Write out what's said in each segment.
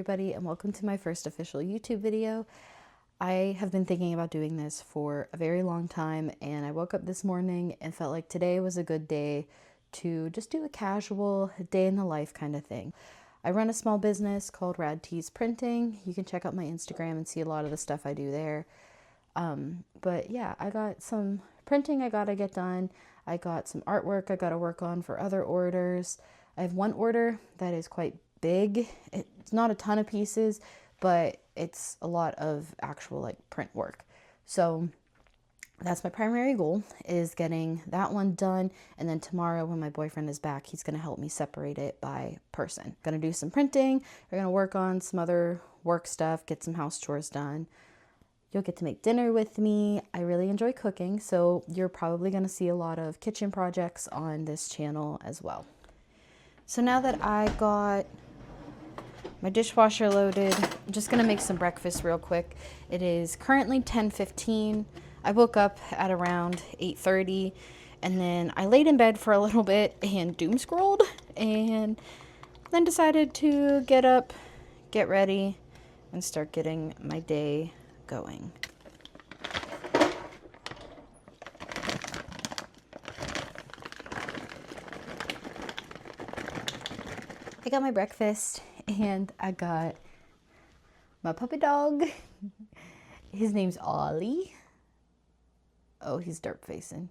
everybody, and welcome to my first official YouTube video. I have been thinking about doing this for a very long time, and I woke up this morning and felt like today was a good day to just do a casual day in the life kind of thing. I run a small business called Rad-Tees printing. You can check out my Instagram and see a lot of the stuff I do there. But yeah, I got some printing I gotta get done. I got some artwork I gotta work on for other orders. I have one order that is quite big. It's not a ton of pieces, but it's a lot of actual like print work. So that's my primary goal, is getting that one done. And then tomorrow when my boyfriend is back, he's going to help me separate it by person. Going to do some printing. We're going to work on some other work stuff, get some house chores done. You'll get to make dinner with me. I really enjoy cooking, so you're probably going to see a lot of kitchen projects on this channel as well. So now that I got my dishwasher loaded, I'm just going to make some breakfast real quick. It is currently 10:15. I woke up at around 8:30, and then I laid in bed for a little bit and doom scrolled, and then decided to get up, get ready, and start getting my day going. I got my breakfast, and I got my puppy dog. His name's Ollie. Oh, he's derp facing.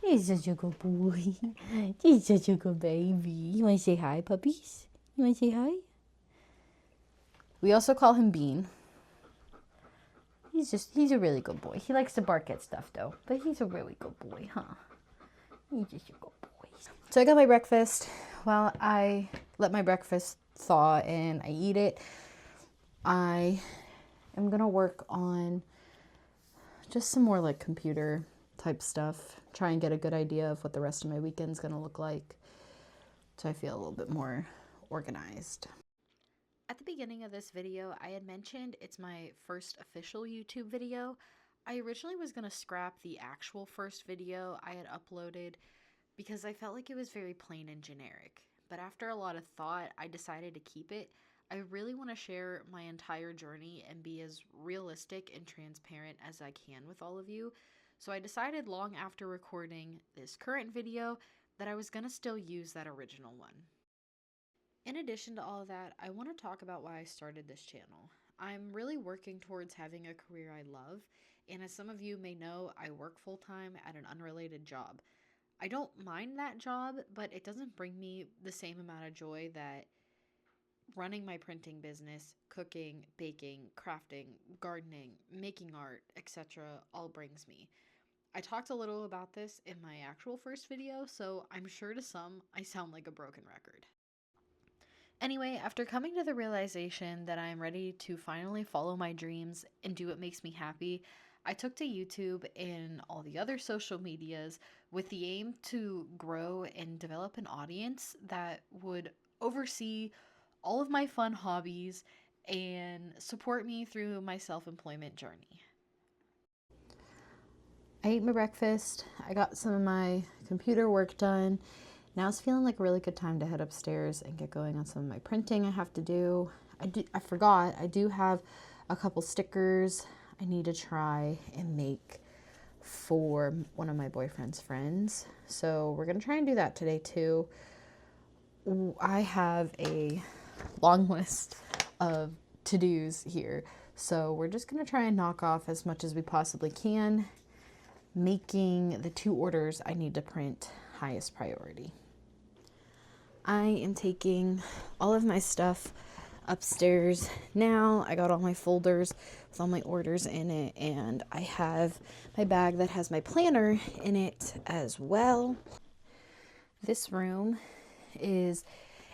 He's such a good boy. He's such a good baby. You want to say hi, puppies? You want to say hi? We also call him Bean. He's a really good boy. He likes to bark at stuff though, but he's a really good boy, huh? He's just a good boy. So I got my breakfast. While I let my breakfast thaw and I eat it, I am gonna work on just some more like computer type stuff. Try and get a good idea of what the rest of my weekend's gonna look like, so I feel a little bit more organized. At the beginning of this video, I had mentioned it's my first official YouTube video. I originally was gonna scrap the actual first video I had uploaded because I felt like it was very plain and generic. But after a lot of thought, I decided to keep it. I really want to share my entire journey and be as realistic and transparent as I can with all of you. So I decided long after recording this current video that I was going to still use that original one. In addition to all of that, I want to talk about why I started this channel. I'm really working towards having a career I love, and as some of you may know, I work full-time at an unrelated job. I don't mind that job, but it doesn't bring me the same amount of joy that running my printing business, cooking, baking, crafting, gardening, making art, etc. all brings me. I talked a little about this in my actual first video, so I'm sure to some I sound like a broken record. Anyway, after coming to the realization that I am ready to finally follow my dreams and do what makes me happy, I took to YouTube and all the other social medias with the aim to grow and develop an audience that would oversee all of my fun hobbies and support me through my self-employment journey. I ate my breakfast. I got some of my computer work done. Now it's feeling like a really good time to head upstairs and get going on some of my printing I have to do. I forgot, I do have a couple stickers I need to try and make for one of my boyfriend's friends. So we're gonna try and do that today too. I have a long list of to-dos here, so we're just gonna try and knock off as much as we possibly can, making the 2 orders I need to print highest priority. I am taking all of my stuff upstairs now. I got all my folders with all my orders in it, and I have my bag that has my planner in it as well. This room is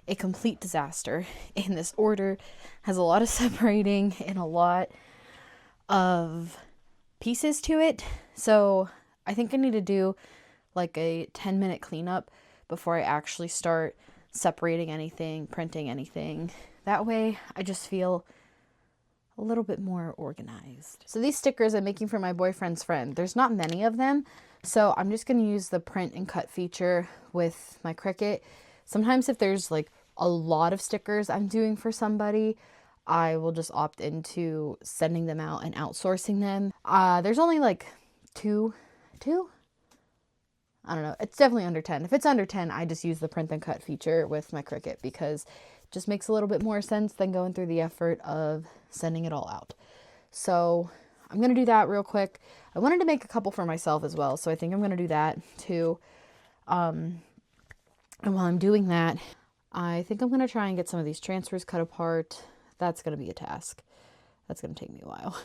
a complete disaster, and this order has a lot of separating and a lot of pieces to it, so I think I need to do like a 10-minute cleanup before I actually start separating anything, printing anything. That way I just feel a little bit more organized. So these stickers I'm making for my boyfriend's friend, there's not many of them, so I'm just going to use the print and cut feature with my Cricut. Sometimes if there's like a lot of stickers I'm doing for somebody, I will just opt into sending them out and outsourcing them. There's only like two? I don't know. It's definitely under 10. If it's under 10, I just use the print and cut feature with my Cricut because it just makes a little bit more sense than going through the effort of sending it all out. So I'm going to do that real quick. I wanted to make a couple for myself as well, so I think I'm going to do that too. And while I'm doing that, I think I'm going to try and get some of these transfers cut apart. That's going to be a task. That's going to take me a while.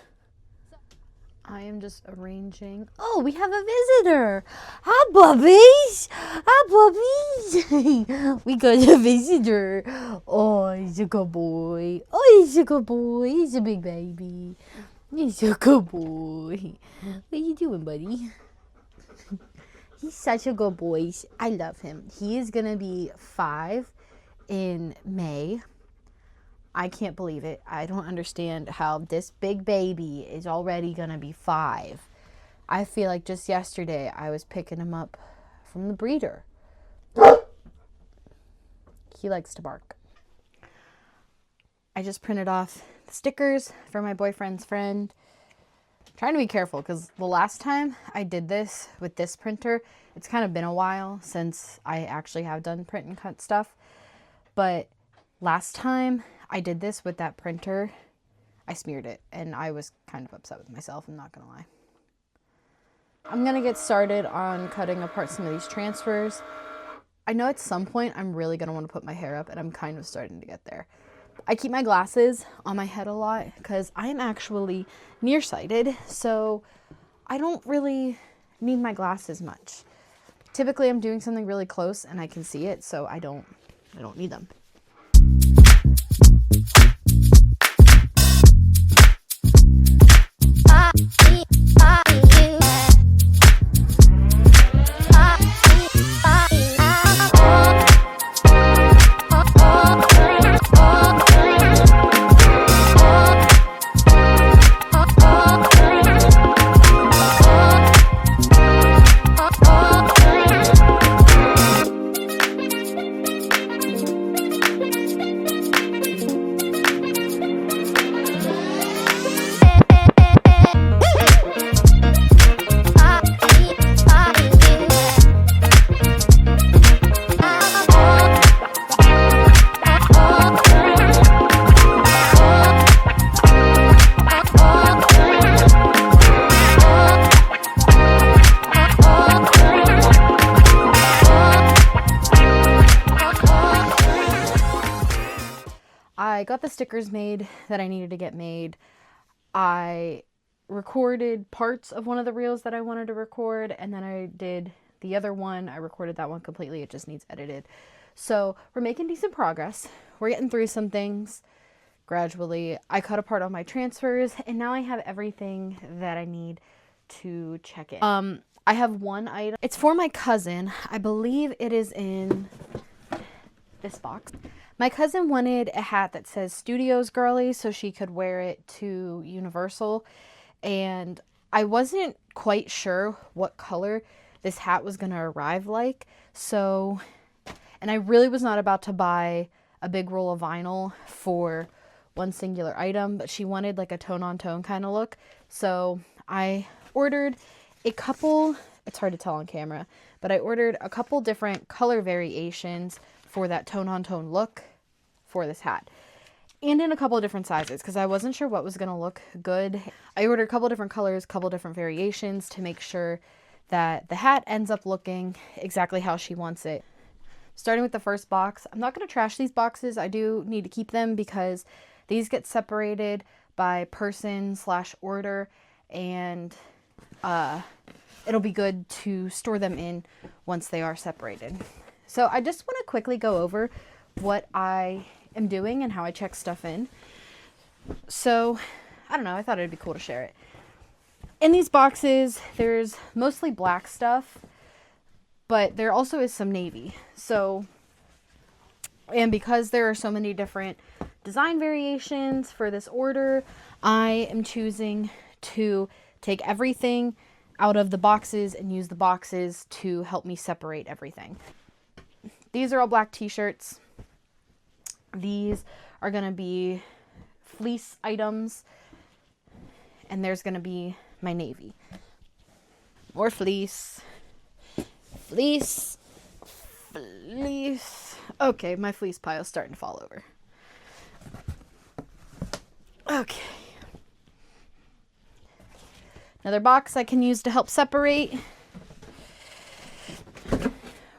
I am just arranging. Oh, we have a visitor. Hi, puppies. Hi, puppies. We got a visitor. Oh, he's a good boy. Oh, he's a good boy. He's a big baby. He's a good boy. What are you doing, buddy? He's such a good boy. I love him. He is going to be 5 in May. I can't believe it. I don't understand how this big baby is already going to be 5. I feel like just yesterday I was picking him up from the breeder. He likes to bark. I just printed off the stickers for my boyfriend's friend. I'm trying to be careful because the last time I did this with this printer, it's kind of been a while since I actually have done print and cut stuff. But last time I did this with that printer, I smeared it, and I was kind of upset with myself, I'm not gonna lie. I'm gonna get started on cutting apart some of these transfers. I know at some point I'm really gonna want to put my hair up, and I'm kind of starting to get there. I keep my glasses on my head a lot because I am actually nearsighted, so I don't really need my glasses much. Typically I'm doing something really close and I can see it, so I don't need them. I got the stickers made that I needed to get made. I recorded parts of one of the reels that I wanted to record, and then I did the other one. I recorded that one completely. It just needs edited. So we're making decent progress. We're getting through some things gradually. I cut apart all my transfers, and now I have everything that I need to check in. I have one item. It's for my cousin. I believe it is in this box. My cousin wanted a hat that says Studios Girly so she could wear it to Universal, and I wasn't quite sure what color this hat was going to arrive like, so, and I really was not about to buy a big roll of vinyl for one singular item, but she wanted like a tone-on-tone kind of look, so I ordered a couple, it's hard to tell on camera, but I ordered a couple different color variations for that tone-on-tone look for this hat, and in a couple of different sizes because I wasn't sure what was going to look good. I ordered a couple different colors, a couple different variations to make sure that the hat ends up looking exactly how she wants it. Starting with the first box, I'm not going to trash these boxes. I do need to keep them because these get separated by person/order, and it'll be good to store them in once they are separated. So I just want to quickly go over what I am doing and how I check stuff in. So, I don't know, I thought it'd be cool to share it. In these boxes, there's mostly black stuff, but there also is some navy. So, and because there are so many different design variations for this order, I am choosing to take everything out of the boxes and use the boxes to help me separate everything. These are all black t-shirts. These are going to be fleece items. And there's going to be my navy. More fleece. Fleece. Fleece. Okay, my fleece pile's starting to fall over. Okay. Another box I can use to help separate.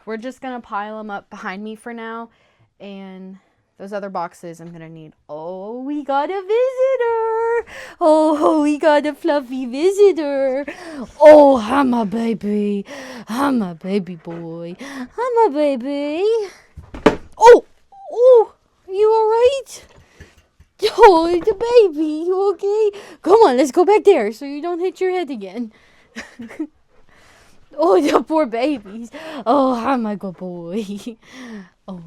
We're just going to pile them up behind me for now. And those other boxes I'm going to need. Oh, we got a visitor. Oh, we got a fluffy visitor. Oh, I'm a baby. I'm a baby boy. I'm a baby. Oh, you all right? Oh, the baby, you okay? Come on, let's go back there so you don't hit your head again. Oh, the poor babies. Oh, I'm a good boy. Oh,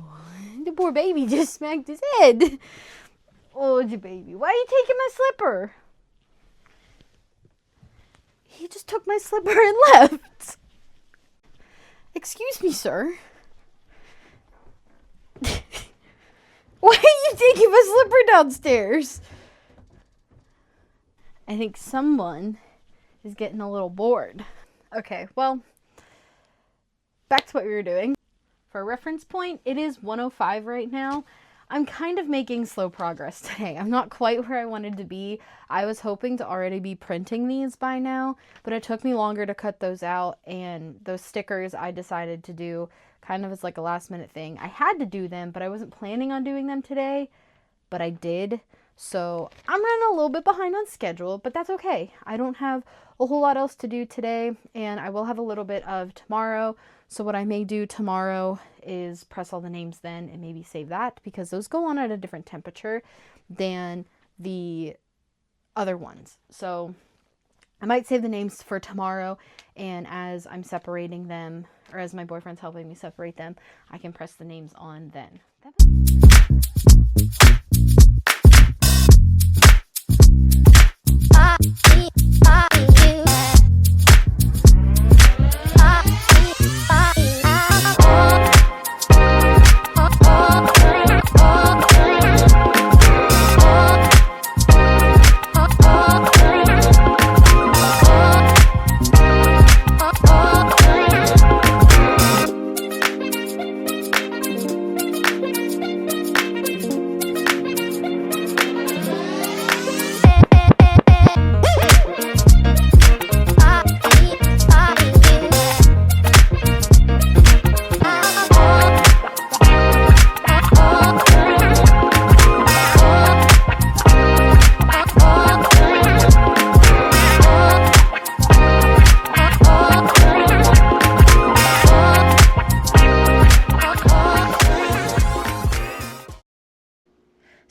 the poor baby just smacked his head. Oh, the baby. Why are you taking my slipper? He just took my slipper and left. Excuse me, sir. Why are you taking my slipper downstairs? I think someone is getting a little bored. Okay, well, back to what we were doing. For a reference point, it is 1:05 right now. I'm kind of making slow progress today. I'm not quite where I wanted to be. I was hoping to already be printing these by now, but it took me longer to cut those out, and those stickers I decided to do kind of as like a last minute thing. I had to do them, but I wasn't planning on doing them today, but I did. So I'm running a little bit behind on schedule, but that's okay. I don't have a whole lot else to do today, and I will have a little bit of tomorrow. So what I may do tomorrow is press all the names then and maybe save that, because those go on at a different temperature than the other ones. So I might save the names for tomorrow, and as I'm separating them, or as my boyfriend's helping me separate them, I can press the names on then.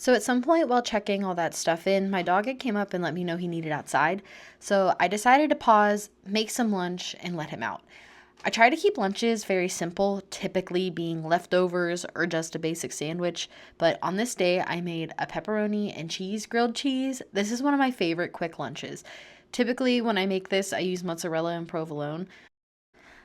So at some point while checking all that stuff in, my dog had came up and let me know he needed outside. So I decided to pause, make some lunch, and let him out. I try to keep lunches very simple, typically being leftovers or just a basic sandwich. But on this day, I made a pepperoni and cheese grilled cheese. This is one of my favorite quick lunches. Typically when I make this, I use mozzarella and provolone.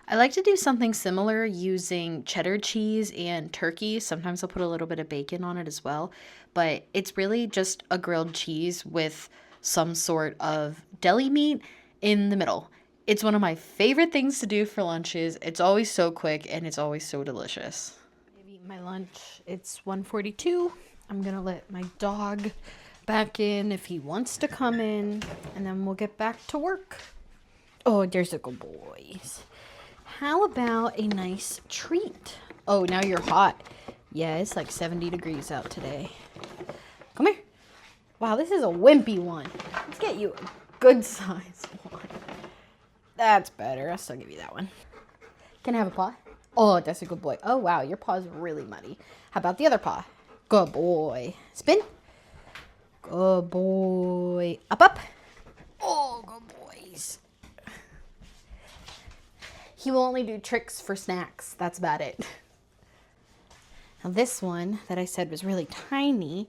I like to do something similar using cheddar cheese and turkey. Sometimes I'll put a little bit of bacon on it as well. But it's really just a grilled cheese with some sort of deli meat in the middle. It's one of my favorite things to do for lunches. It's always so quick and it's always so delicious. I've eaten my lunch. It's 1:42. I'm going to let my dog back in if he wants to come in, and then we'll get back to work. Oh, there's a good boys. How about a nice treat? Oh, now you're hot. Yeah, it's like 70 degrees out today. Come here. Wow, this is a wimpy one. Let's get you a good size one. That's better. I'll still give you that one. Can I have a paw? Oh, that's a good boy. Oh, wow, your paw's really muddy. How about the other paw? Good boy. Spin. Good boy. Up, up. Oh, good boys. He will only do tricks for snacks. That's about it. Now this one that I said was really tiny,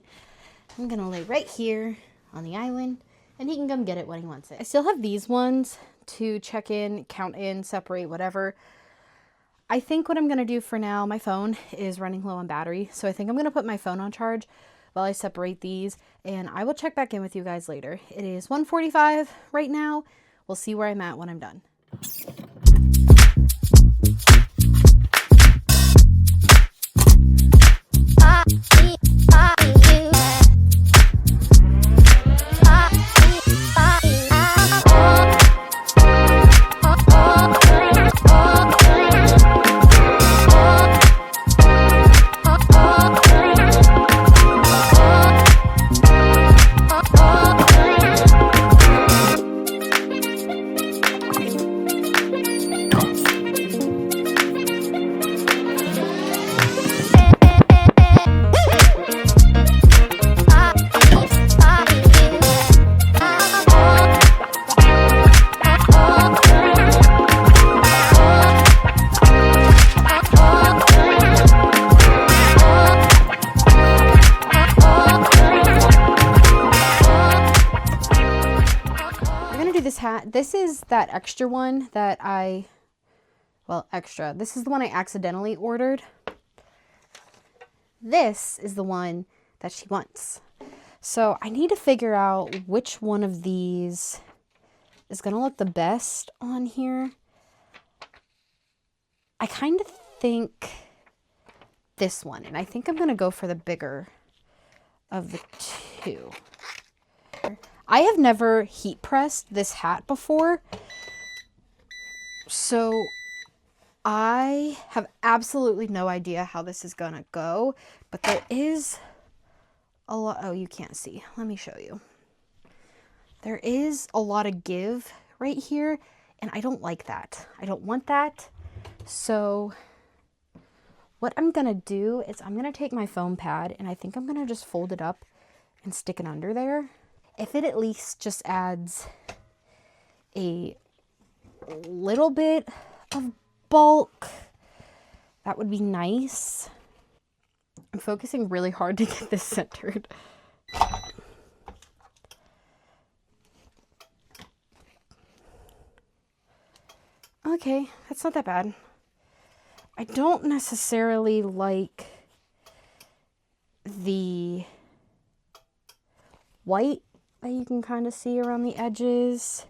I'm going to lay right here on the island, and he can come get it when he wants it. I still have these ones to check in, count in, separate, whatever. I think what I'm going to do for now, my phone is running low on battery, so I think I'm going to put my phone on charge. while I separate these, and I will check back in with you guys later. It is 1:45 right now. We'll see where I'm at when I'm done. This is that extra one that extra. This is the one I accidentally ordered. This is the one that she wants. So I need to figure out which one of these is going to look the best on here. I kind of think this one, and I think I'm going to go for the bigger of the two. I have never heat pressed this hat before, so I have absolutely no idea how this is gonna go, but there is a lot. Oh, you can't see. Let me show you. There is a lot of give right here, and I don't like that. I don't want that. So what I'm gonna do is I'm gonna take my foam pad, and I think I'm gonna just fold it up and stick it under there. If it at least just adds a little bit of bulk, that would be nice. I'm focusing really hard to get this centered. Okay, that's not that bad. I don't necessarily like the white that you can kind of see around the edges.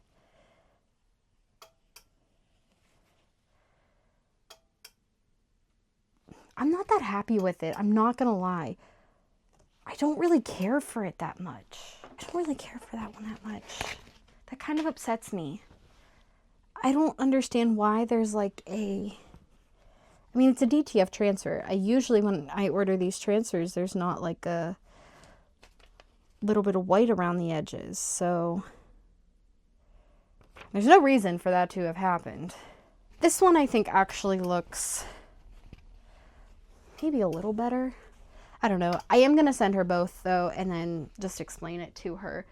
I'm not that happy with it. I'm not gonna lie. I don't really care for it that much. I don't really care for that one that much. That kind of upsets me. I don't understand why there's like a... I mean, it's a DTF transfer. I usually, when I order these transfers, there's not like a little bit of white around the edges, so there's no reason for that to have happened. This one I think actually looks maybe a little better. I don't know. I am going to send her both though, and then just explain it to her.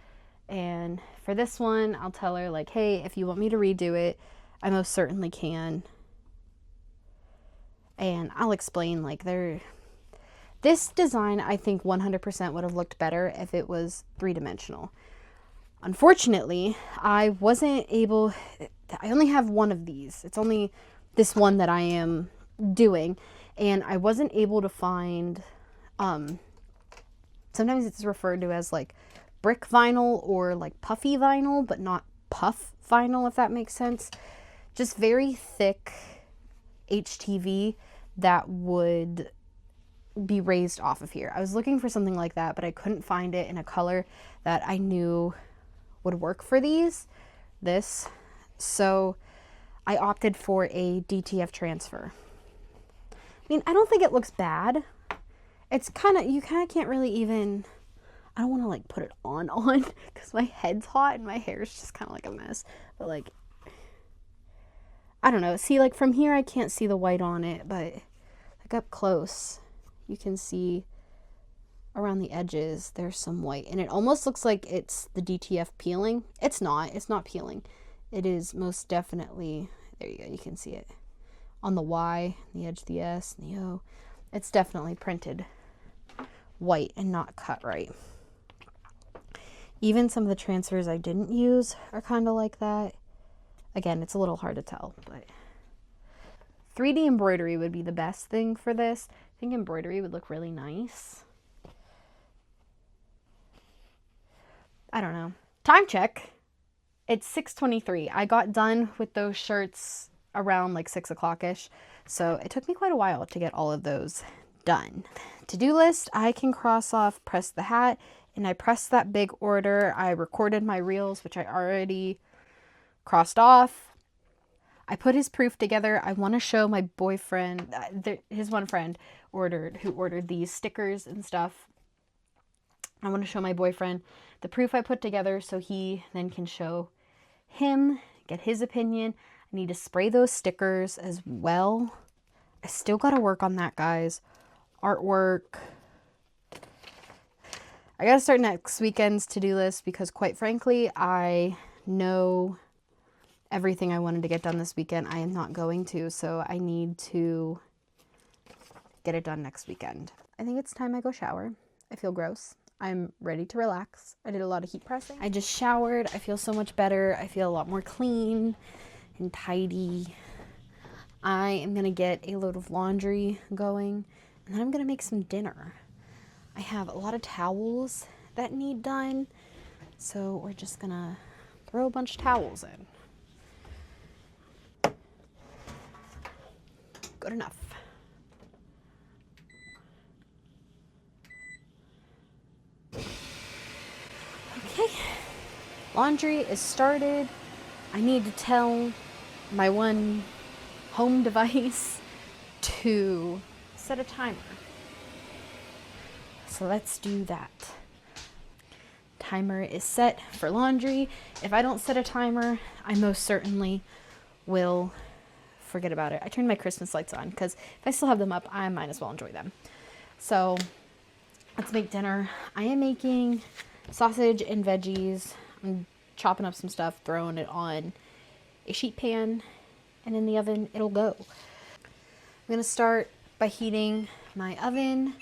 And for this one, I'll tell her like, hey, if you want me to redo it, I most certainly can. And I'll explain like this design, I think 100% would have looked better if it was 3-dimensional. Unfortunately, I wasn't able, I only have one of these. It's only this one that I am doing, and I wasn't able to find, sometimes it's referred to as like brick vinyl or like puffy vinyl, but not puff vinyl, if that makes sense. Just very thick HTV that would be raised off of here. I was looking for something like that, but I couldn't find it in a color that I knew would work for this. So I opted for a DTF transfer. I mean, I don't think it looks bad. It's kind of, you kind of can't really even, I don't want to like put it on because my head's hot and my hair is just kind of like a mess. But like, I don't know. See, like from here, I can't see the white on it, but like up close, you can see around the edges, there's some white, and it almost looks like it's the DTF peeling. It's not peeling. It is most definitely, there you go, you can see it on the Y, the edge of the S, and the O. It's definitely printed white and not cut right. Even some of the transfers I didn't use are kind of like that. Again, it's a little hard to tell, but 3D embroidery would be the best thing for this. I think embroidery would look really nice. I don't know. Time check. It's 6:23. I got done with those shirts around like 6 o'clock-ish. So it took me quite a while to get all of those done. To-do list, I can cross off press the hat, and I pressed that big order. I recorded my reels, which I already crossed off. I put his proof together. I want to show my boyfriend, his one friend who ordered these stickers and stuff. I want to show my boyfriend the proof I put together so he then can show him, get his opinion. I need to spray those stickers as well. I still got to work on that, guys. Artwork. I got to start next weekend's to-do list because quite frankly, I know everything I wanted to get done this weekend. I am not going to, so I need to get it done next weekend. I think it's time I go shower. I feel gross. I'm ready to relax. I did a lot of heat pressing. I just showered. I feel so much better. I feel a lot more clean and tidy. I am going to get a load of laundry going, and then I'm going to make some dinner. I have a lot of towels that need done, so we're just going to throw a bunch of towels in. Good enough. Okay, laundry is started. I need to tell my one home device to set a timer. So let's do that. Timer is set for laundry. If I don't set a timer, I most certainly will forget about it. I turned my Christmas lights on because if I still have them up, I might as well enjoy them. So let's make dinner. I am making sausage and veggies. I'm chopping up some stuff, throwing it on a sheet pan, and in the oven it'll go. I'm going to start by heating my oven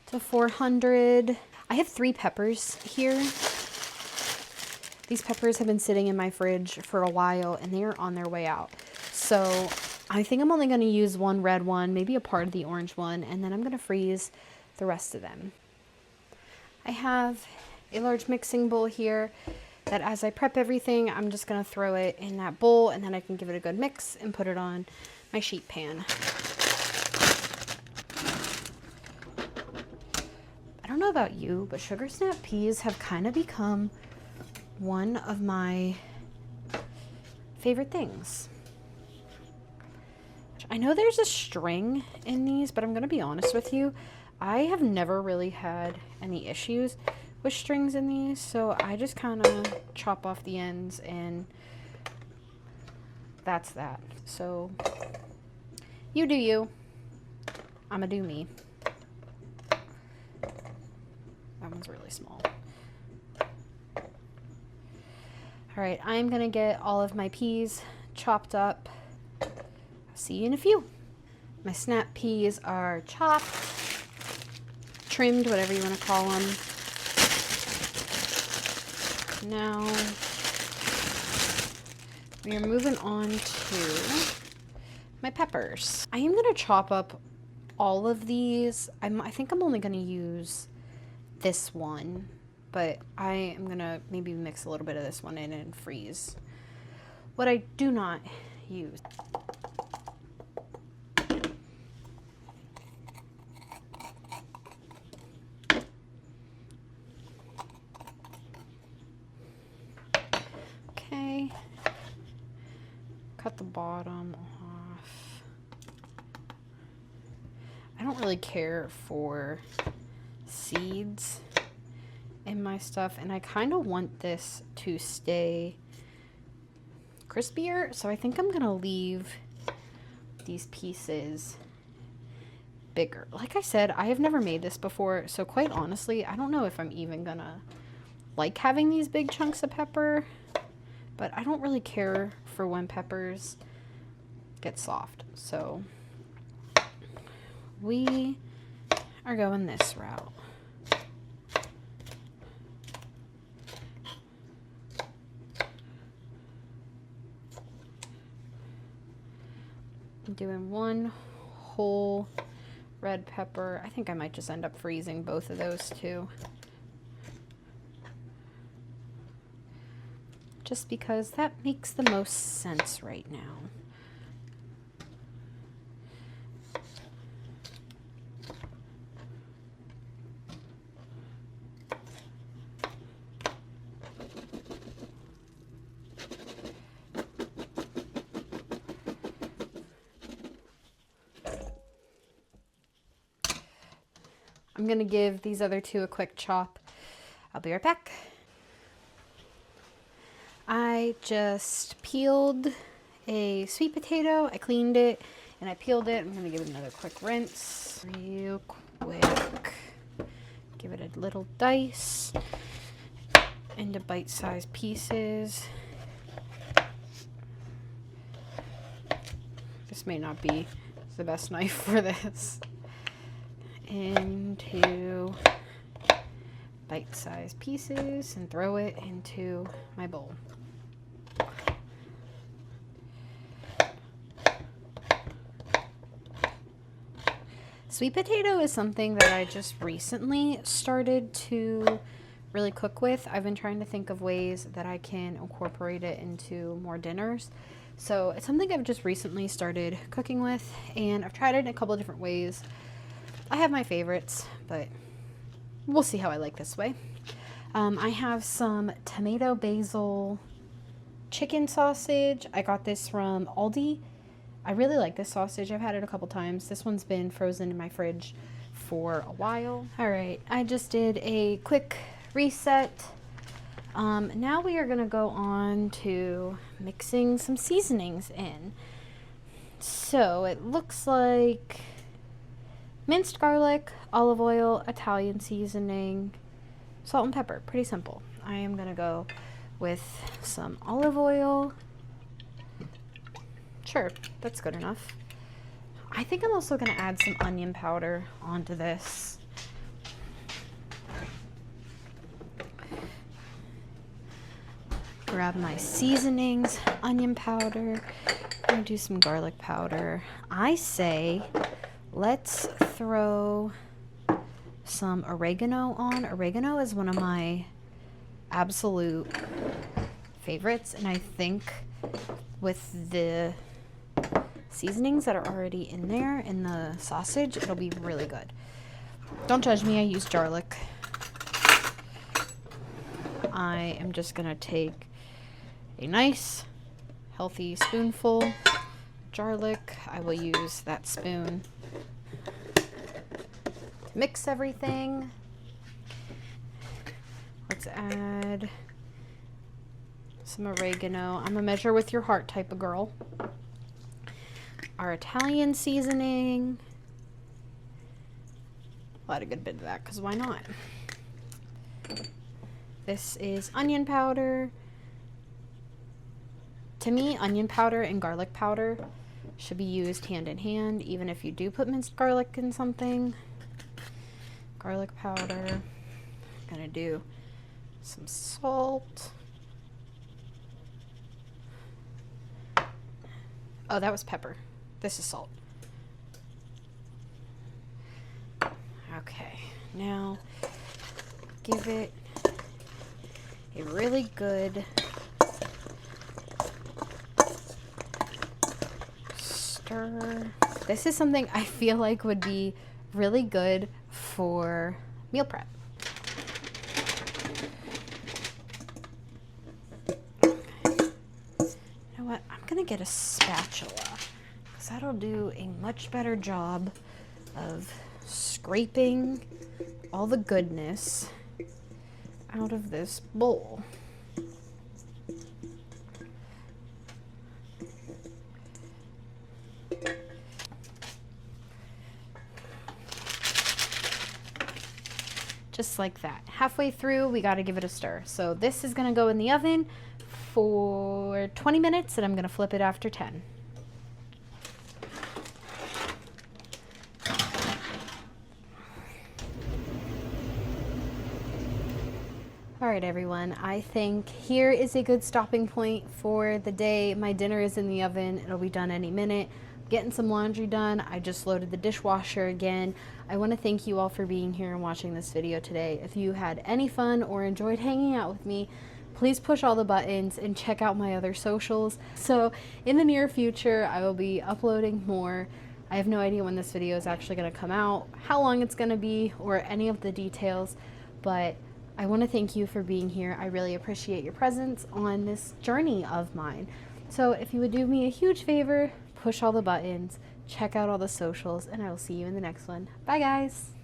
to 400. I have 3 peppers here. These peppers have been sitting in my fridge for a while and they are on their way out. So I think I'm only going to use one red one, maybe a part of the orange one, and then I'm going to freeze the rest of them. I have a large mixing bowl here that as I prep everything, I'm just going to throw it in that bowl and then I can give it a good mix and put it on my sheet pan. I don't know about you, but sugar snap peas have kind of become one of my favorite things. I know there's a string in these, but I'm going to be honest with you. I have never really had any issues with strings in these, so I just kind of chop off the ends and that's that. So you do you. I'ma do me. That one's really small. All right, I'm gonna get all of my peas chopped up. See you in a few. My snap peas are chopped, trimmed, whatever you want to call them. Now we are moving on to my peppers. I am going to chop up all of these. I think I'm only going to use this one, but I am going to maybe mix a little bit of this one in and freeze what I do not use. Okay, cut the bottom off. I don't really care for seeds in my stuff, and I kind of want this to stay crispier, so I think I'm gonna leave these pieces bigger. Like I said, I have never made this before, so quite honestly, I don't know if I'm even gonna like having these big chunks of pepper, but I don't really care for when peppers get soft, so we are going this route. I'm doing one whole red pepper. I think I might just end up freezing both of those too. just because that makes the most sense right now. I'm gonna give these other two a quick chop. I'll be right back. I just peeled a sweet potato. I cleaned it and I peeled it. I'm gonna give it another quick rinse real quick. Give it a little dice into bite-sized pieces. This may not be the best knife for this. Into bite-sized pieces and throw it into my bowl. Sweet potato is something that I just recently started to really cook with. I've been trying to think of ways that I can incorporate it into more dinners. So it's something I've just recently started cooking with, and I've tried it in a couple of different ways. I have my favorites, but we'll see how I like this way. I have some tomato basil chicken sausage. I got this from Aldi. I really like this sausage. I've had it a couple times. This one's been frozen in my fridge for a while. All right, I just did a quick reset. Now we are gonna go on to mixing some seasonings in. So it looks like minced garlic, olive oil, Italian seasoning, salt and pepper. Pretty simple. I am gonna go with some olive oil. Sure, that's good enough. I think I'm also gonna add some onion powder onto this. Grab my seasonings, onion powder, and do some garlic powder. I say let's throw some oregano on. Oregano is one of my absolute favorites, and I think with the seasonings that are already in there in the sausage, it'll be really good. Don't judge me, I use garlic. I am just gonna take a nice healthy spoonful of garlic. I will use that spoon to mix everything. Let's add some oregano. I'm a measure with your heart type of girl. Our Italian seasoning. I'll add a good bit of that because why not? This is onion powder. To me, onion powder and garlic powder should be used hand in hand, even if you do put minced garlic in something. Garlic powder. I'm gonna do some salt. Oh, that was pepper. This is salt. Okay, now give it a really good stir. This is something I feel like would be really good for meal prep. You know what? I'm gonna get a spatula because that'll do a much better job of scraping all the goodness out of this bowl. Just like that. Halfway through, we got to give it a stir. So this is going to go in the oven for 20 minutes, and I'm going to flip it after 10. All right, everyone, I think here is a good stopping point for the day. My dinner is in the oven. It'll be done any minute. Getting some laundry done. I just loaded the dishwasher again. I want to thank you all for being here and watching this video today. If you had any fun or enjoyed hanging out with me, please push all the buttons and check out my other socials. So in the near future, I will be uploading more. I have no idea when this video is actually going to come out, how long it's going to be, or any of the details, but I want to thank you for being here. I really appreciate your presence on this journey of mine. So if you would do me a huge favor, push all the buttons, check out all the socials, and I will see you in the next one. Bye, guys.